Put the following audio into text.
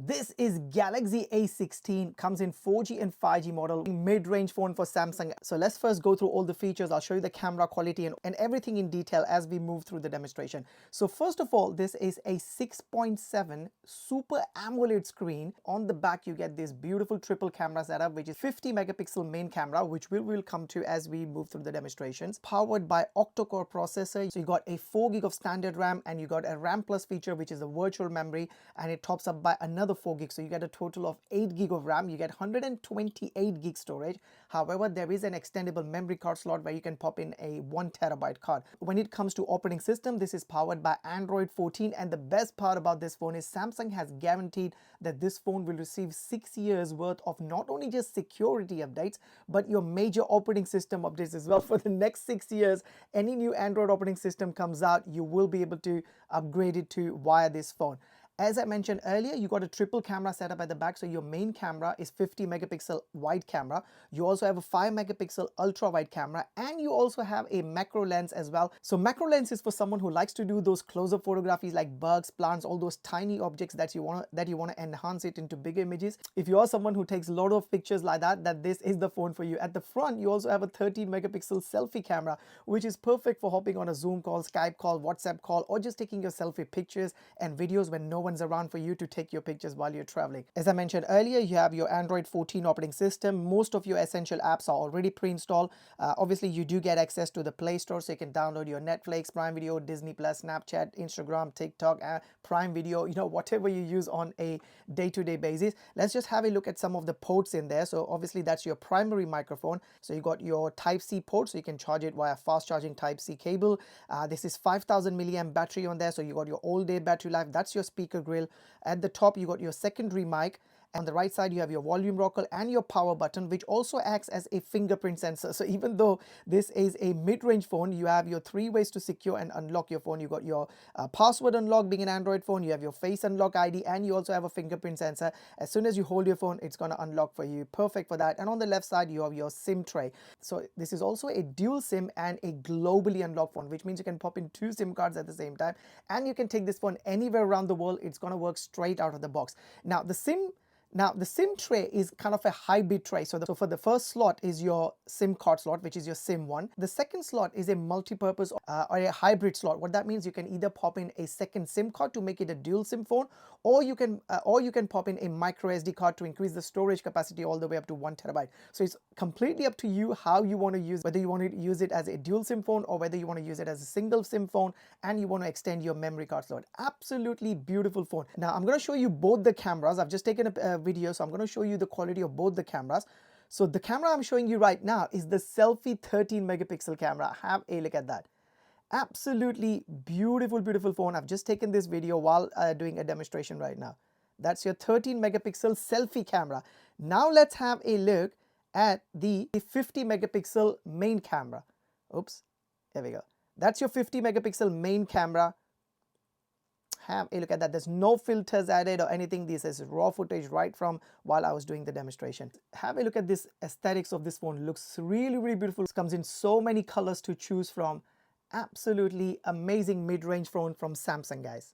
This is Galaxy A16, comes in 4G and 5G model, mid-range phone for Samsung. So let's first go through all the features. I'll show you the camera quality and everything in detail as we move through the demonstration. So first of all, this is a 6.7 Super AMOLED screen. On the back, you get this beautiful triple camera setup, which is 50 megapixel main camera, which we'll come to as we move through the demonstrations. Powered by octa-core processor. So you got a 4 gig of standard RAM and you got a RAM Plus feature, which is a virtual memory, and it tops up by another 4 gigs, so you get a total of 8 gig of RAM. You get 128 gig storage. However, there is an extendable memory card slot where you can pop in a 1 terabyte card. When it comes to operating system, this is powered by Android 14, and the best part about this phone is Samsung has guaranteed that this phone will receive 6 years worth of not only just security updates but your major operating system updates as well. For the next 6 years, any new Android operating system comes out, you will be able to upgrade it to via this phone. As I mentioned earlier, you got a triple camera setup at the back. So your main camera is 50 megapixel wide camera. You also have a 5 megapixel ultra wide camera, and you also have a macro lens as well. So macro lens is for someone who likes to do those close-up photographies like bugs, plants, all those tiny objects that you want to enhance it into bigger images. If you are someone who takes a lot of pictures like that, this is the phone for you. At the front, you also have a 13 megapixel selfie camera, which is perfect for hopping on a Zoom call, Skype call, WhatsApp call, or just taking your selfie pictures and videos when no one's around for you to take your pictures while you're traveling. As I mentioned earlier, you have your Android 14 operating system. Most of your essential apps are already pre-installed. Obviously, you do get access to the Play Store, so you can download your Netflix, Prime Video, Disney Plus, Snapchat, Instagram, TikTok, Prime Video, whatever you use on a day-to-day basis. Let's just have a look at some of the ports in there. So obviously, that's your primary microphone. So you got your Type-C port, so you can charge it via fast charging Type-C cable. This is 5,000 milliamp battery on there, so you got your all-day battery life. That's your speaker grill. At the top, you got your secondary mic. On the right side, you have your volume rocker and your power button, which also acts as a fingerprint sensor. So even though this is a mid-range phone, you have your 3 ways to secure and unlock your phone. You got your password unlock being an Android phone. You have your face unlock ID, and you also have a fingerprint sensor. As soon as you hold your phone, it's going to unlock for you. Perfect for that. And on the left side, you have your SIM tray. So this is also a dual SIM and a globally unlocked phone, which means you can pop in 2 SIM cards at the same time, and you can take this phone anywhere around the world. It's going to work straight out of the box. Now, the SIM tray is kind of a hybrid tray. So for the first slot is your SIM card slot, which is your SIM 1. The second slot is a multi-purpose or a hybrid slot. What that means, you can either pop in a second SIM card to make it a dual SIM phone, or you can pop in a micro SD card to increase the storage capacity all the way up to 1 terabyte. So it's completely up to you how you want to use, whether you want to use it as a dual SIM phone or whether you want to use it as a single SIM phone and you want to extend your memory card slot. Absolutely beautiful phone. Now I'm going to show you both the cameras. I've just taken a video, so I'm going to show you the quality of both the cameras. So the camera I'm showing you right now is the selfie 13 megapixel camera. Have a look at that. Absolutely beautiful phone. I've just taken this video while doing a demonstration right now. That's your 13 megapixel selfie camera. Now let's have a look at the 50 megapixel main camera. Oops, there we go. That's your 50 megapixel main camera. Have a look at that. There's no filters added or anything. This is raw footage right from while I was doing the demonstration. Have a look at this aesthetics of this phone. Looks really beautiful. It comes in so many colors to choose from. Absolutely amazing mid-range phone from Samsung, guys.